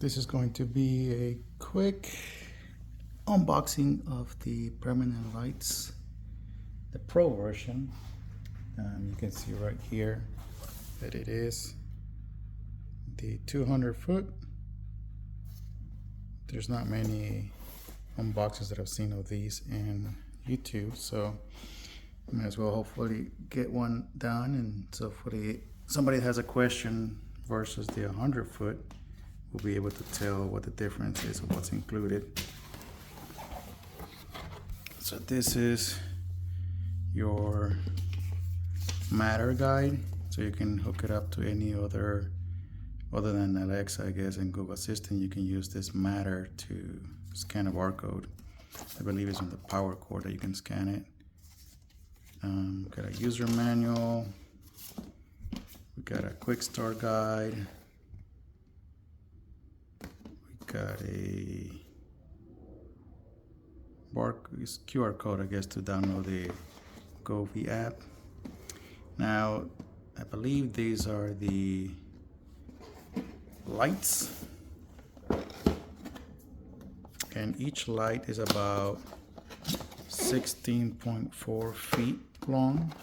This is going to be a quick unboxing of the permanent lights, the Pro version. You can see right here that it is the 200 foot. There's not many unboxings that I've seen of these in YouTube, so I may as well hopefully get one done. And so hopefully somebody has a question versus the 100 foot, we'll be able to tell what the difference is of what's included. So this is your Matter guide, so you can hook it up to any other than Alexa, I guess, and Google Assistant. You can use this Matter to scan a barcode. I believe it's on the power cord that you can scan it. Got a user manual. We got a quick start guide. We got a QR code, I guess, to download the Govee app. Now, I believe these are the lights, and each light is about 16.4 feet long.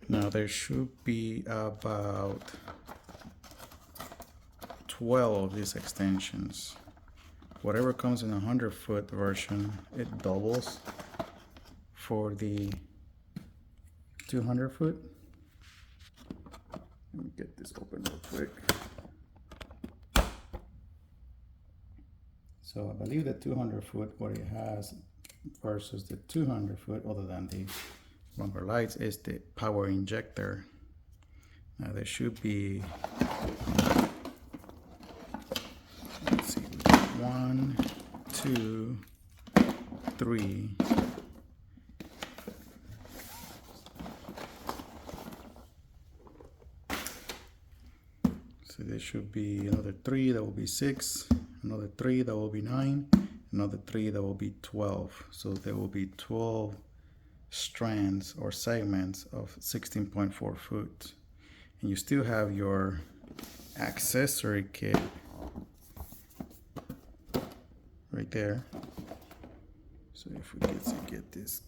Now there should be about 12 of these extensions. Whatever comes in a 100 foot version, it doubles for the 200 foot. Let me get this open real quick. So I believe the 200 foot, what it has versus the 200 foot, other than the bumper lights, is the power injector. Now there should be, let's see, 1, 2, 3. So there should be another 3, that will be 6, another 3, that will be 9, another 3, that will be 12. So there will be 12 strands or segments of 16.4 foot. And you still have your accessory kit right there. So if we get this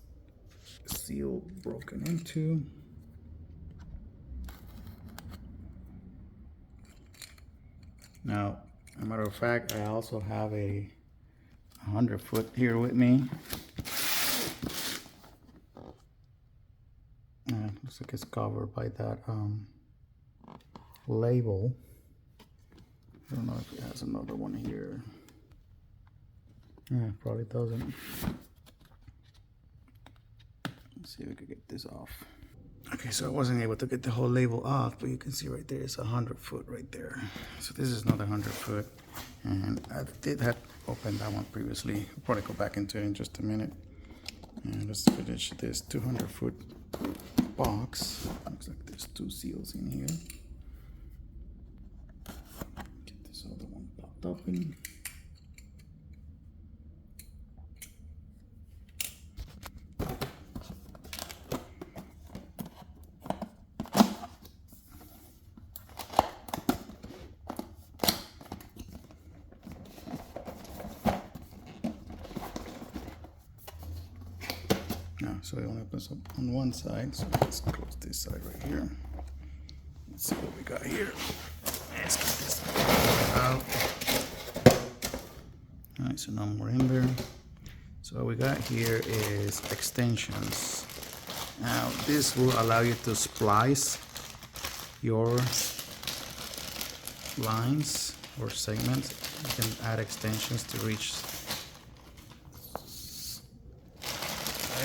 seal broken into, now, as a matter of fact, I also have a 100 foot here with me. Looks like it's covered by that label. I don't know if it has another one here. Yeah, probably doesn't. Let's see if we can get this off. Okay, so I wasn't able to get the whole label off, but you can see right there, it's 100 foot right there. So this is another 100 foot, and I did have opened that one previously. I'll probably go back into it in just a minute. And let's finish this 200 foot box. Looks like there's 2 seals in here. Get this other one popped open. So it only opens up on one side, so let's close this side right here. Let's see what we got here. Let's get this out. Alright, so no more in there. So what we got here is extensions. Now this will allow you to splice your lines or segments. You can add extensions to reach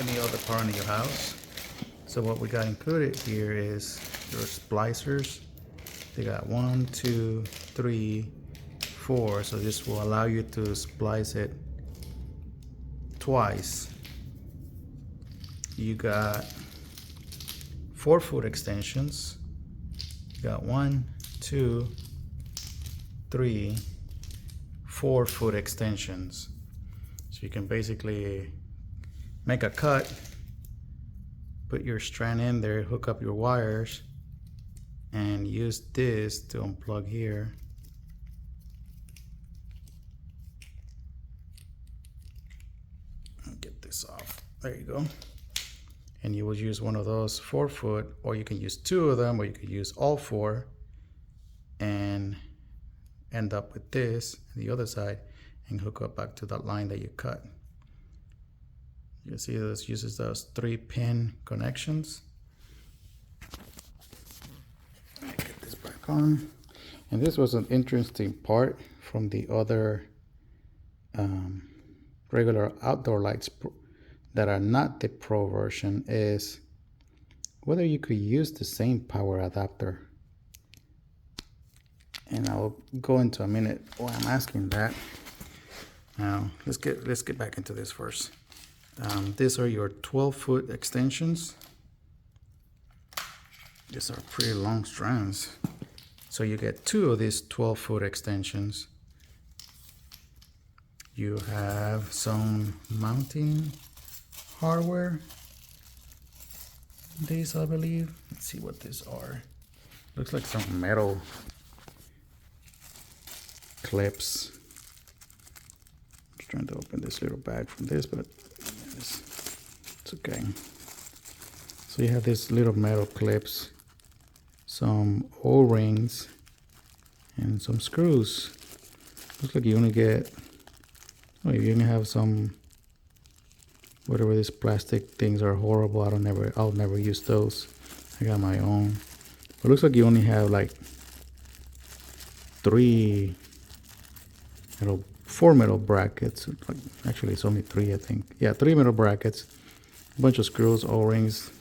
any other part of your house. So what we got included here is your splicers. They got 1, 2, 3, 4. So this will allow you to splice it twice. You got 4 foot extensions. You got 1, 2, 3, 4 foot extensions. So you can basically make a cut put your strand in there, hook up your wires, and use this to unplug here. Get this off. There you go. And you will use one of those 4-foot, or you can use 2 of them, or you could use all 4 and end up with this on the other side and hook up back to that line that you cut. You see this uses those 3-pin connections. Get this back on. And this was an interesting part from the other regular outdoor lights that are not the Pro version, is whether you could use the same power adapter. And I'll go into a minute why I'm asking that. Now let's get back into this first. These are your 12-foot extensions. These are pretty long strands. So you get 2 of these 12-foot extensions. You have some mounting hardware. These, I believe. Let's see what these are. Looks like some metal clips. Just trying to open this little bag from this, but it's okay. So you have these little metal clips, some O-rings, and some screws. Looks like you only get, oh, you only have some, whatever these plastic things are horrible. I'll never use those. I got my own. But it looks like you only have like 4 metal brackets. Actually, it's only 3, I think. Yeah, 3 metal brackets, a bunch of screws, O-rings.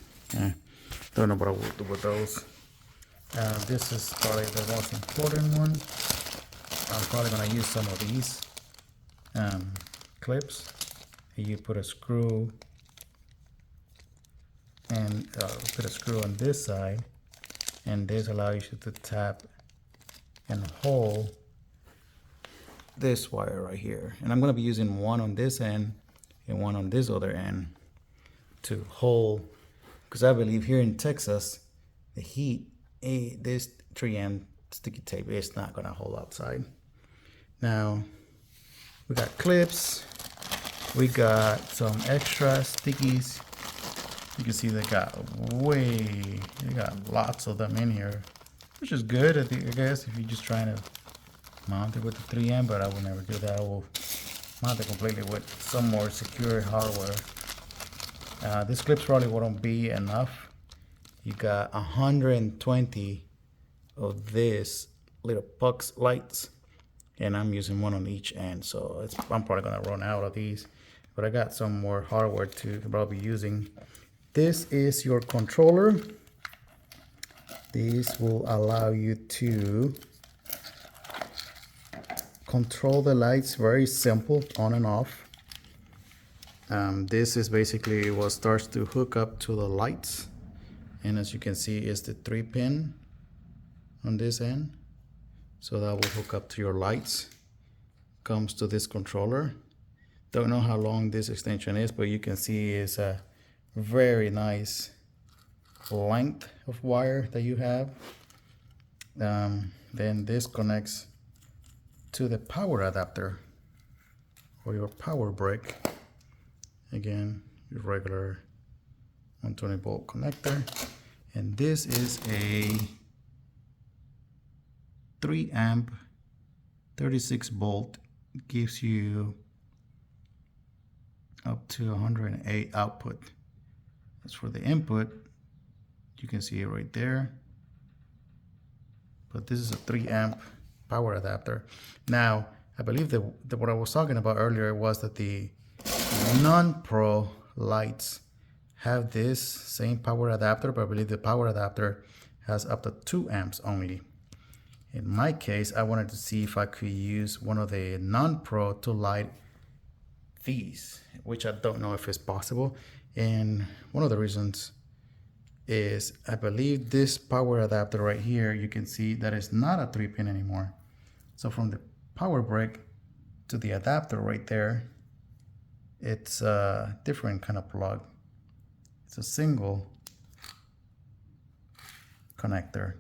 Don't know what I will do with those. This is probably the most important one. I'm probably gonna use some of these clips. You put a screw and put a screw on this side, and this allows you to tap and hold this wire right here. And I'm going to be using one on this end and one on this other end to hold, because I believe here in Texas the heat, this 3M sticky tape is not going to hold outside. Now we got clips, we got some extra stickies. You can see they got lots of them in here, which is good, I guess, if you're just trying to mount it with the 3M, but I will never do that. I will mount it completely with some more secure hardware. These clips probably wouldn't be enough. You got 120 of this little pucks lights, and I'm using one on each end, so I'm probably gonna run out of these, but I got some more hardware to probably be using. This is your controller. This will allow you to control the lights, very simple, on and off. This is basically what starts to hook up to the lights, and as you can see, is the 3-pin on this end, so that will hook up to your lights. Comes to this controller. Don't know how long this extension is, but you can see it's a very nice length of wire that you have. Then this connects to the power adapter or your power brick. Again, your regular 120 volt connector, and this is a 3 amp 36 volt. Gives you up to 108 output. As for the input, you can see it right there, but this is a 3 amp power adapter. Now I believe that what I was talking about earlier was that the non-pro lights have this same power adapter, but I believe the power adapter has up to 2 amps only. In my case, I wanted to see if I could use one of the non-pro to light these, which I don't know if it's possible. And one of the reasons is I believe this power adapter right here, you can see that it's not a 3-pin anymore. So from the power brick to the adapter right there, it's a different kind of plug. It's a single connector.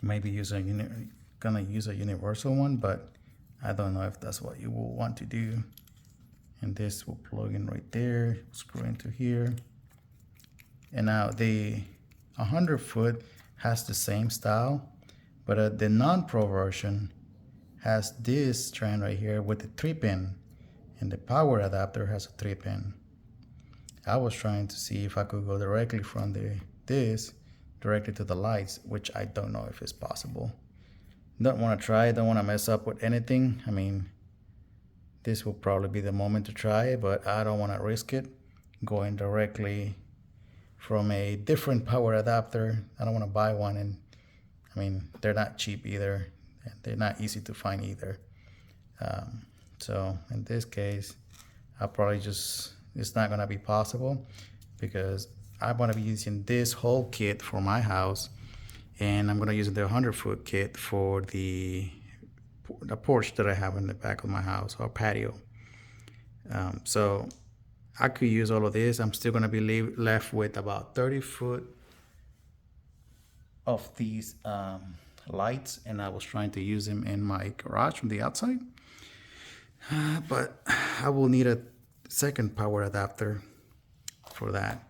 Maybe gonna use a universal one, but I don't know if that's what you will want to do. And this will plug in right there, screw into here. And now the 100-foot has the same style, but the non-pro version has this strand right here with the 3-pin, and the power adapter has a 3-pin. I was trying to see if I could go directly from this directly to the lights, which I don't know if it's possible. Don't want to try it, don't want to mess up with anything. I mean, this will probably be the moment to try it, but I don't want to risk it going directly from a different power adapter. I don't want to buy one, and I mean, they're not cheap either. They're not easy to find either. So in this case, I'll probably it's not gonna be possible because I'm gonna be using this whole kit for my house, and I'm gonna use the 100-foot kit for the porch that I have in the back of my house, or patio. So I could use all of this. I'm still gonna be left with about 30 foot of these lights, and I was trying to use them in my garage from the outside, but I will need a second power adapter for that,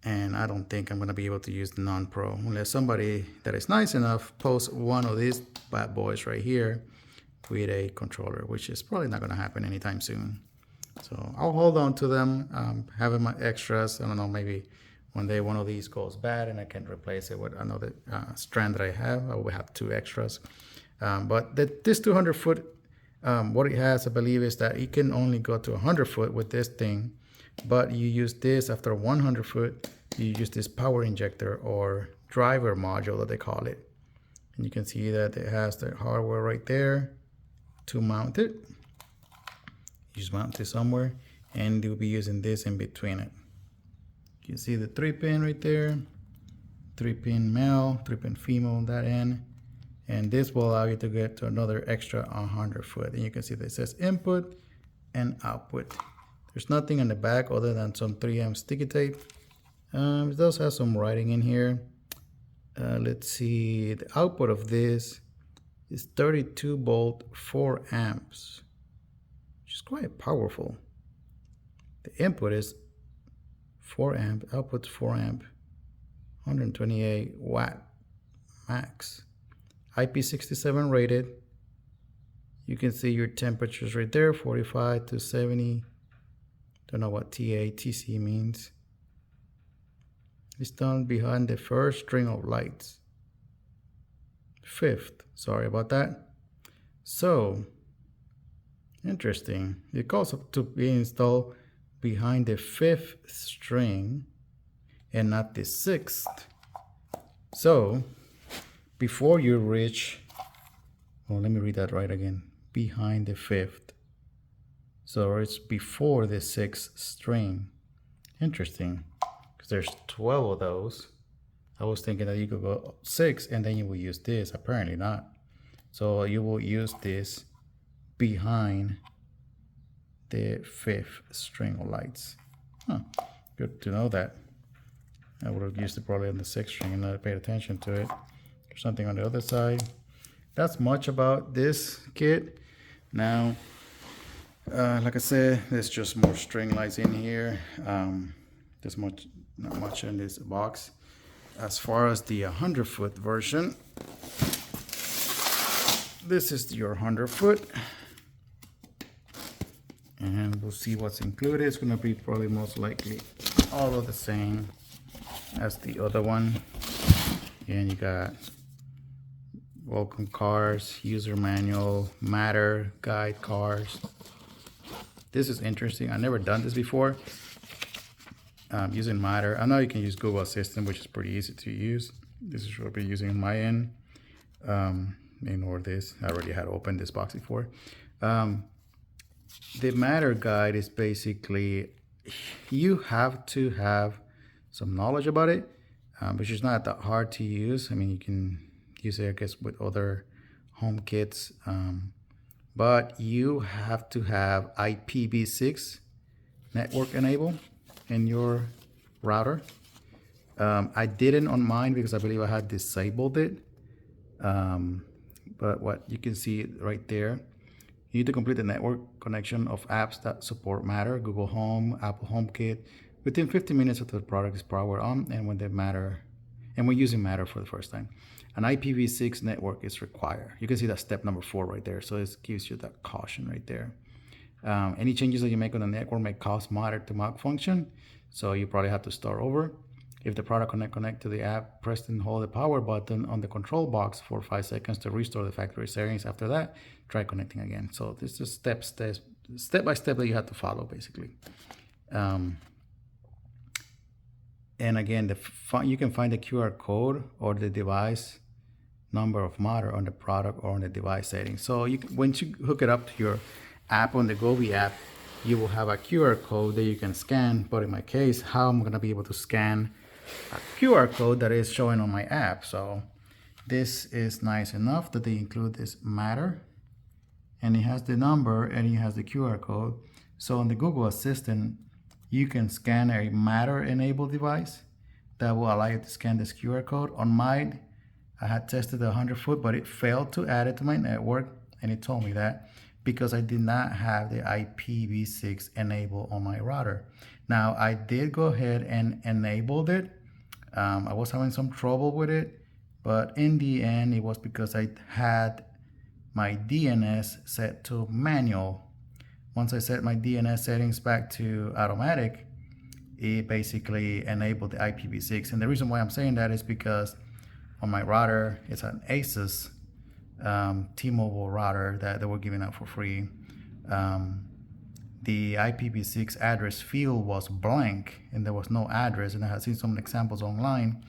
and I don't think I'm going to be able to use the non-pro unless somebody that is nice enough posts one of these bad boys right here with a controller, which is probably not going to happen anytime soon. So I'll hold on to them, having my extras. I don't know, maybe one day one of these goes bad and I can replace it with another strand that I have. I will have 2 extras. But this 200-foot, what it has, I believe, is that it can only go to 100-foot with this thing. But you use this after 100-foot, you use this power injector or driver module that they call it. And you can see that it has the hardware right there to mount it. You just mount it somewhere, and you'll be using this in between it. You see the 3-pin right there, 3-pin male, 3-pin female on that end, and this will allow you to get to another extra 100-foot. And you can see that it says input and output. There's nothing on the back other than some 3M sticky tape. It does have some writing in here. Let's see, the output of this is 32 volt 4 amps, which is quite powerful. The input is 4 amp, output's 4 amp, 128 watt max, IP67 rated. You can see your temperatures right there, 45 to 70. Don't know what TC means. It's done behind the first string of lights. 5th, sorry about that. So, interesting. It calls up to be installed behind the 5th string and not the 6th. So, before you reach, well, let me read that right again. Behind the 5th. So it's before the 6th string. Interesting, because there's 12 of those. I was thinking that you could go 6 and then you will use this. Apparently not. So you will use this behind the 5th string of lights. Huh. Good to know that. I would have used it probably on the 6th string and not paid attention to it. There's something on the other side. That's much about this kit. Now, like I said, there's just more string lights in here. There's not much in this box. As far as the 100-foot version, this is your 100-foot, and we'll see what's included. It's going to be probably most likely all of the same as the other one. And you got welcome cars, user manual, matter, guide cars. This is interesting. I've never done this before. Using Matter. I know you can use Google Assistant, which is pretty easy to use. This is what I'll be using on my end. Ignore this. I already had opened this box before. The Matter guide is basically, you have to have some knowledge about it, which is not that hard to use. I mean, you can use it, I guess, with other home kits. But you have to have IPv6 network enabled in your router. I didn't on mine because I believe I had disabled it. But what you can see right there, you need to complete the network connection of apps that support Matter, Google Home, Apple HomeKit, within 15 minutes after the product is powered on and when we're using Matter for the first time. An IPv6 network is required. You can see that step number 4 right there. So it gives you that caution right there. Any changes that you make on the network may cause Matter to malfunction. So you probably have to start over. If the product connect to the app, press and hold the power button on the control box for 5 seconds to restore the factory settings. After that, try connecting again. So this is step by step that you have to follow, basically. And again, you can find the QR code or the device number of Matter on the product or on the device settings. So once you hook it up to your app on the Govee app, you will have a QR code that you can scan. But in my case, how I'm going to be able to scan a QR code that is showing on my app? So this is nice enough that they include this Matter, and it has the number and it has the QR code. So on the Google Assistant, you can scan a Matter enabled device that will allow you to scan this QR code. On mine, I had tested the 100-foot, but it failed to add it to my network, and it told me that because I did not have the IPv6 enabled on my router. Now, I did go ahead and enabled it. I was having some trouble with it, but in the end, it was because I had my DNS set to manual. Once I set my DNS settings back to automatic, it basically enabled the IPv6. And the reason why I'm saying that is because on my router, it's an Asus T-Mobile router that they were giving out for free. The IPv6 address field was blank and there was no address, and I had seen some examples online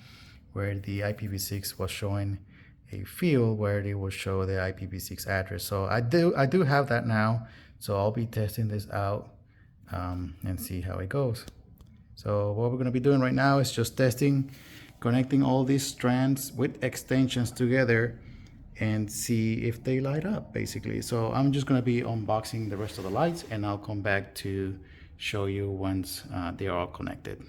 where the IPv6 was showing a field where they will show the IPv6 address. So I do have that now, so I'll be testing this out and see how it goes. So what we're going to be doing right now is just testing, connecting all these strands with extensions together and see if they light up, basically. So I'm just going to be unboxing the rest of the lights, and I'll come back to show you once they are all connected.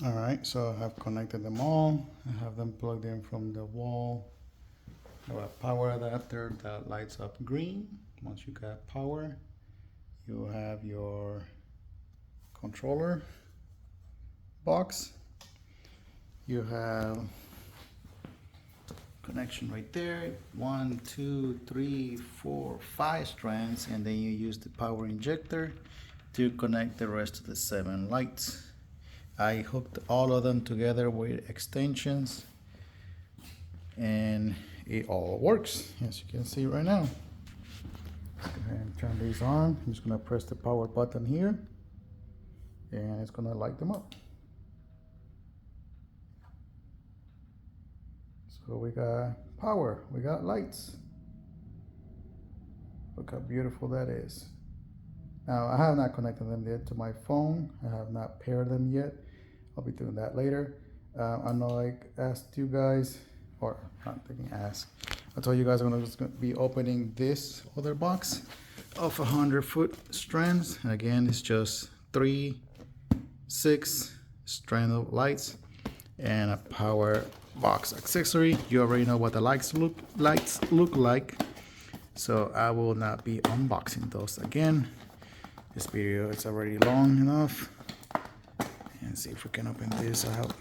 All right, so I have connected them all. I have them plugged in from the wall. I have a power adapter that lights up green. Once you got power, you have your controller box. You have connection right there, 1, 2, 3, 4, 5 strands, and then you use the power injector to connect the rest of the 7 lights. I hooked all of them together with extensions, and it all works, as you can see right now. Let's go ahead and turn these on. I'm just going to press the power button here, and it's going to light them up. So we got power, we got lights. Look how beautiful that is. Now, I have not connected them yet to my phone. I have not paired them yet. I'll be doing that later. I know I asked you guys, or not thinking ask. I told you guys I'm going to be opening this other box of 100-foot strands. And again, it's just 6 strand of lights and a power box accessory. You already know what the lights look like, so I will not be unboxing those again. This video is already long enough. And see if we can open this out.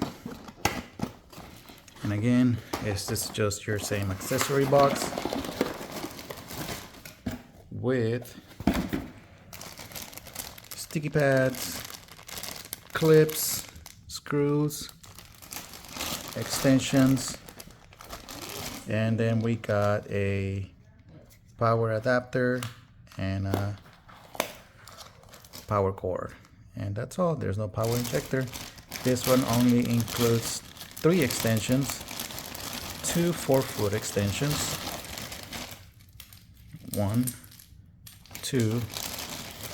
And again, it's just your same accessory box with sticky pads, clips, screws, extensions, and then we got a power adapter and a power cord, and that's all. There's no power injector. This one only includes 3 extensions, 2 4-foot extensions, 1, 2,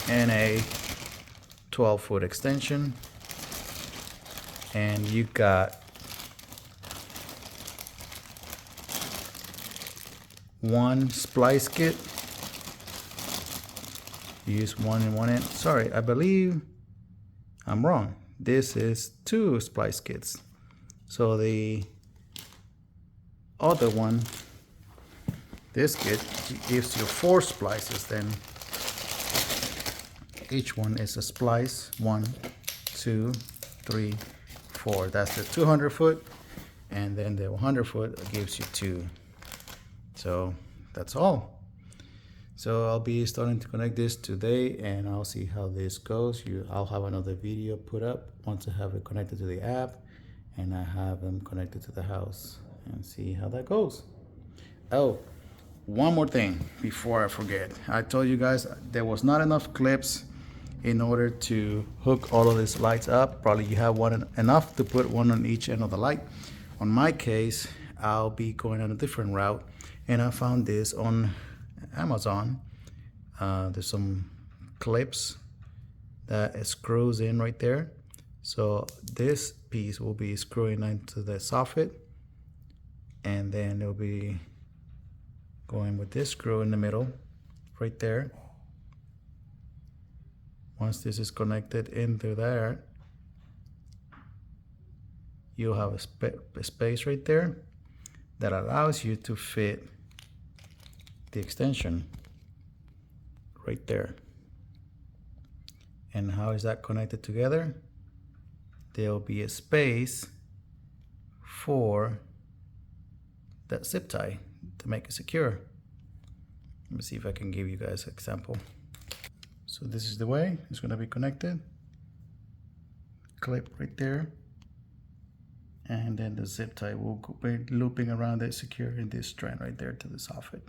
and a 12-foot extension, and you got 1 splice kit. You use 1 in 1 end. Sorry, I believe I'm wrong. this is 2 splice kits. So the other one, this kit gives you 4 splices. Then each one is a splice, 1, 2, 3, 4. That's the 200 foot, and then the 100 foot gives you 2. So that's all. So I'll be starting to connect this today, and I'll see how this goes. I'll have another video put up once I have it connected to the app and I have them connected to the house, and see how that goes. Oh, one more thing before I forget. I told you guys there was not enough clips in order to hook all of these lights up. Probably you have enough to put one on each end of the light. On my case, I'll be going on a different route, and I found this on Amazon. There's some clips that screws in right there. So this piece will be screwing into the soffit, and then it'll be going with this screw in the middle right there. Once this is connected into there, you'll have a space right there that allows you to fit the extension right there. And how is that connected together? There'll be a space for that zip tie to make it secure. Let me see if I can give you guys an example. So this is the way it's going to be connected. Clip right there, and then the zip tie will be looping around it, securing this strand right there to the soffit.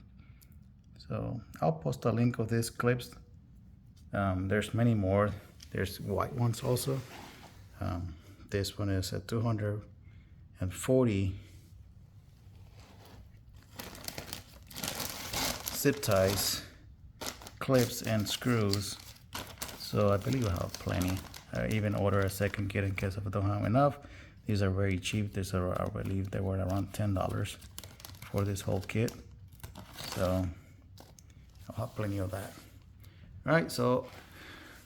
So I'll post a link of these clips. There's many more. There's white ones also. This one is a 240 zip ties, clips and screws. So I believe I have plenty. I even order a second kit in case if I don't have enough. These are very cheap. These are, I believe they were around $10 for this whole kit. So I'll have plenty of that. All right, so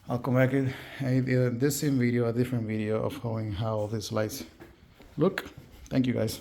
I'll come back in either this same video, a different video of showing how these lights look. Thank you guys.